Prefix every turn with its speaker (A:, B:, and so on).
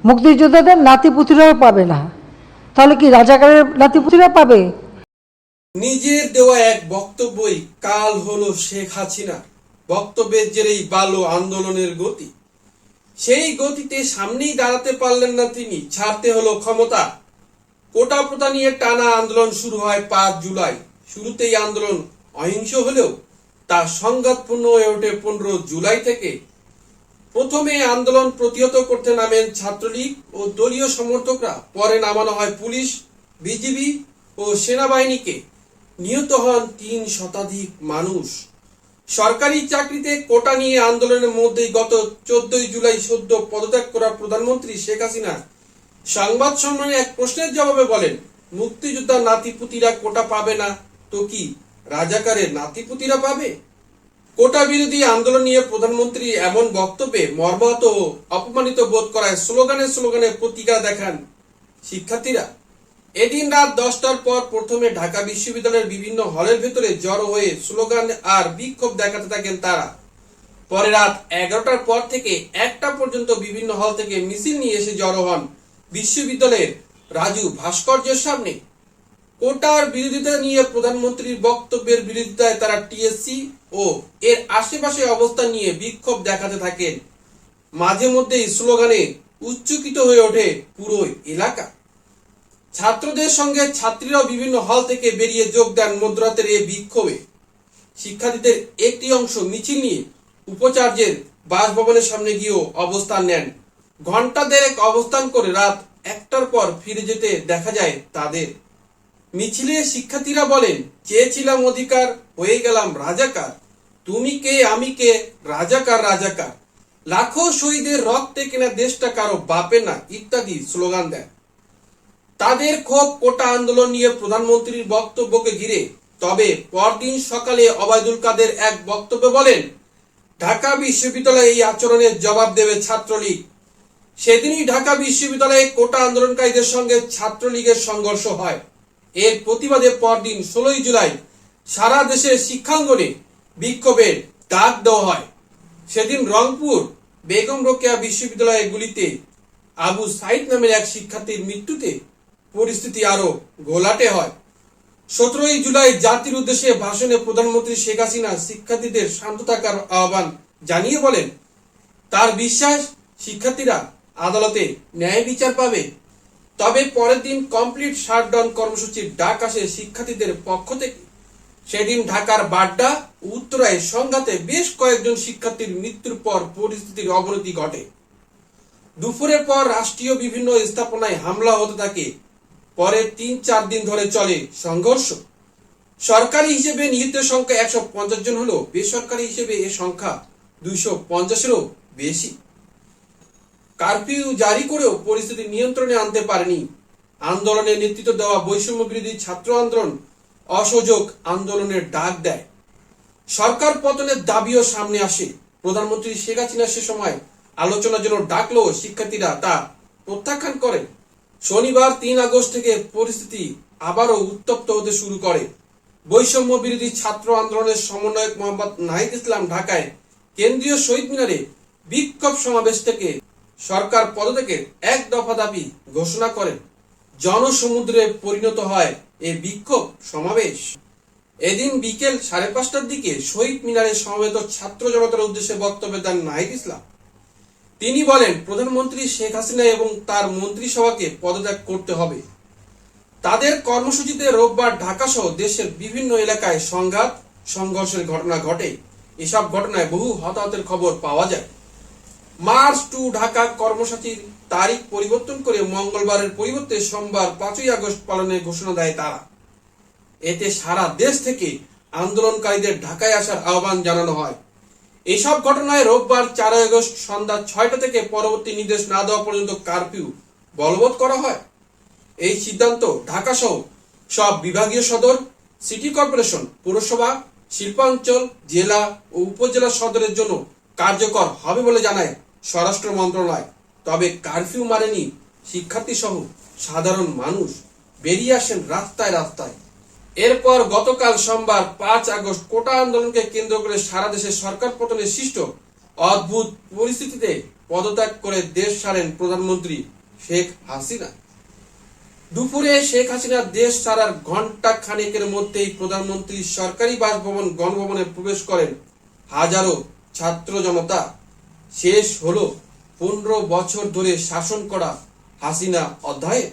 A: মুক্তিযোদ্ধাদের নাতিপুতিরাও পাবে না, তাহলে কি রাজাকারের নাতিপুতিরা পাবে?
B: নিজের দেওয়া এক বক্তব্যই কাল হলো শেখ হাসিনা বক্তব্যের জেরেই বাড়ল আন্দোলনের গতি। সেই গতিতে সামনেই দাঁড়াতে পারলেন না তিনি, ছাড়তে হলো ক্ষমতা। কোটা প্রথা নিয়ে টানা আন্দোলন শুরু হয় 5 জুলাই। শুরুতেই আন্দোলন অহিংস হলেও তা সংঘাতপূর্ণ হয়ে ওঠে 15 জুলাই থেকে। প্রথমে আন্দোলন প্রতিহত করতে নামেন ছাত্রলীগ ও দলীয় সমর্থকরা, পরে নামানো হয় পুলিশ, বিজিবি ও সেনাবাহিনীকে। নিহত হন 3 শতাধিক মানুষ। সরকারি চাকরিতে কোটা নিয়ে আন্দোলনের মধ্যেই গত 14 জুলাই সদ্য পদত্যাগ করা প্রধানমন্ত্রী শেখ হাসিনা সংবাদ সম্মেলনে এক প্রশ্নের জবাবে বলেন, মুক্তিযোদ্ধার নাতিপুতিরা কোটা পাবে না তো কি রাজাকারের নাতিপুতিরা পাবে? কোটা বিরোধী আন্দোলন নিয়ে প্রধানমন্ত্রী এমন বক্তব্যে মর্মাহত ও অপমানিত বোধ করায় স্লোগানে প্রতিক্রিয়া দেখান শিক্ষার্থীরা। এদিন রাত 10টার পর প্রথমে ঢাকা বিশ্ববিদ্যালয়ের বিভিন্ন হলের ভেতরে জড়ো হয়ে স্লোগান আর বিক্ষোভ দেখাতে থাকেন তারা। পরে রাত 11টার পর থেকে 1টা পর্যন্ত বিভিন্ন হল থেকে মিছিল নিয়ে এসে জড়ো হন বিশ্ববিদ্যালয়ের রাজু ভাস্কর্যের সামনে। কোটার বিরোধিতা নিয়ে প্রধানমন্ত্রীর বক্তব্যের বিরোধিতায় তারা টিএসসি ও এর আশেপাশে অবস্থান নিয়ে বিক্ষোভ দেখাতে থাকেন। মাঝে মধ্যেই স্লোগানে উচ্চকিত হয়ে ওঠে পুরো এলাকা। ছাত্রদের সঙ্গে ছাত্রীরাও বিভিন্ন হল থেকে বেরিয়ে যোগ দেন মধ্যরাতের এই বিক্ষোভে। শিক্ষার্থীদের একটি অংশ মিছিল নিয়ে উপাচার্যের বাসভবনের সামনে গিয়েও অবস্থান নেন। ঘণ্টা দেড়েক অবস্থান করে রাত 1টার পর ফিরে যেতে দেখা যায় তাদের। মিছিলে শিক্ষার্থীরা বলেন, চেয়েছিলাম অধিকার, হয়ে গেলাম রাজাকার, তুমি কে আমি কে, রাজাকার রাজাকার, লাখো শহীদের রক্তে কেনা দেশটা কারো বাপে না, ইত্যাদি স্লোগান দেন। তাদের ক্ষোভ কোটা আন্দোলন নিয়ে প্রধানমন্ত্রীর বক্তব্যকে ঘিরে। তবে পরদিন সকালে ওবায়দুল কাদের এক বক্তব্যে বলেন, ঢাকা বিশ্ববিদ্যালয়ে এই আচরণের জবাব দেবে ছাত্রলীগ। সেদিনই ঢাকা বিশ্ববিদ্যালয়ে কোটা আন্দোলনকারীদের সঙ্গে ছাত্রলীগের সংঘর্ষ হয়। এর প্রতিবাদে পরদিন 16 জুলাই সারা দেশের শিক্ষাঙ্গনে বিক্ষোভের ডাক দেওয়া হয়। সেদিন রংপুর বেগম রোকেয়া বিশ্ববিদ্যালয়ে গুলিতে আবু সাইদ নামের এক শিক্ষার্থীর মৃত্যুতে পরিস্থিতি আরো ঘোলাটে হয়। 17 জুলাই জাতির উদ্দেশ্যে ভাষণে প্রধানমন্ত্রী শেখ হাসিনা শিক্ষার্থীদের শান্ত থাকার আহ্বান জানিয়ে বলেন, তার বিশ্বাস শিক্ষার্থীরা আদালতে ন্যায় বিচার পাবে। তবে পরের দিন কমপ্লিট শাটডাউন কর্মসূচির ডাক আসে শিক্ষার্থীদের পক্ষ থেকে। সেদিন ঢাকার বাড্ডা ও উত্তরায় সংঘাতে বেশ কয়েকজন শিক্ষার্থীর মৃত্যুর পর পরিস্থিতির অবনতি ঘটে। দুপুরের পর রাষ্ট্রীয় বিভিন্ন স্থাপনায় হামলা হতে থাকে। পরে 3-4 দিন ধরে চলে সংঘর্ষ। সরকারি হিসেবে নিহতের সংখ্যা 150 জন হলেও বেসরকারি হিসেবে এ সংখ্যা 250-এরও বেশি। কারফিউ জারি করেও পরিস্থিতি নিয়ন্ত্রণে আনতে পারেনি। আন্দোলনে নেতৃত্ব দেওয়া বৈষম্য বিরোধী ছাত্র আন্দোলন অসহযোগ আন্দোলনের ডাক দেয়। সরকার পতনের দাবিও সামনে আসে। প্রধানমন্ত্রী শেখ হাসিনা সে সময় আলোচনার জন্য ডাকলেও শিক্ষার্থীরা তা প্রত্যাখ্যান করেন। শনিবার 3 আগস্ট থেকে পরিস্থিতি আবারও উত্তপ্ত হতে শুরু করে। বৈষম্য বিরোধী ছাত্র আন্দোলনের সমন্বয়ক মোহাম্মদ নাহিদ ইসলাম ঢাকায় কেন্দ্রীয় শহীদ মিনারে বিক্ষোভ সমাবেশ থেকে সরকার পদত্যাগের 1 দফা দাবি ঘোষণা করেন। জনসমুদ্রে পরিণত হয় এই বিক্ষোভ সমাবেশ। এদিন বিকেল 5:30টার দিকে শহীদ মিনারে সমবেত ছাত্র জনতার উদ্দেশ্যে বক্তব্য দেন নাহিদ ইসলাম। তিনি বলেন, প্রধানমন্ত্রী শেখ হাসিনা এবং তার মন্ত্রিসভাকে পদত্যাগ করতে হবে। তাদের কর্মসূচিতে রোববার ঢাকা সহ দেশের বিভিন্ন এলাকায় সংঘর্ষের ঘটনা ঘটে। এসব ঘটনায় বহু হতাহতের খবর পাওয়া যায়। মার্চ টু ঢাকা কর্মসূচির তারিখ পরিবর্তন করে মঙ্গলবারের পরিবর্তে সোমবার 5ই আগস্ট পালনের ঘোষণা দেয় তারা। এতে সারা দেশ থেকে আন্দোলনকারীদের ঢাকায় আসার আহ্বান জানানো হয়। এইসব ঘটনায় রোববার 4 আগস্ট সন্ধ্যা 6টা থেকে পরবর্তী নির্দেশ না দেওয়া পর্যন্ত কারফিউ বলবৎ করা হয়। এই সিদ্ধান্ত ঢাকা সহ সব বিভাগীয় সদর, সিটি কর্পোরেশন, পৌরসভা, শিল্পাঞ্চল, জেলা ও উপজেলা সদরের জন্য কার্যকর হবে বলে জানায় স্বরাষ্ট্র মন্ত্রণালয়। তবে কারফিউ মানেনি শিক্ষার্থী সহ সাধারণ মানুষ বেরিয়ে আসেন রাস্তায় রাস্তায়। এরপর গতকাল সোমবার 5 আগস্ট কোটা আন্দোলনকে কেন্দ্র করে সারা দেশে সরকার পতনের সৃষ্ট অদ্ভুত পরিস্থিতিতে পদত্যাগ করে দেশ ছাড়েন প্রধানমন্ত্রী শেখ হাসিনা। দুপুরে শেখ হাসিনা দেশ ছাড়ার ঘন্টা খানেকের মধ্যেই প্রধানমন্ত্রীর সরকারি বাসভবন গণভবনে প্রবেশ করেন হাজারো ছাত্র জনতা। শেষ হলো 15 বছর ধরে শাসন করা হাসিনা অধ্যায়ে।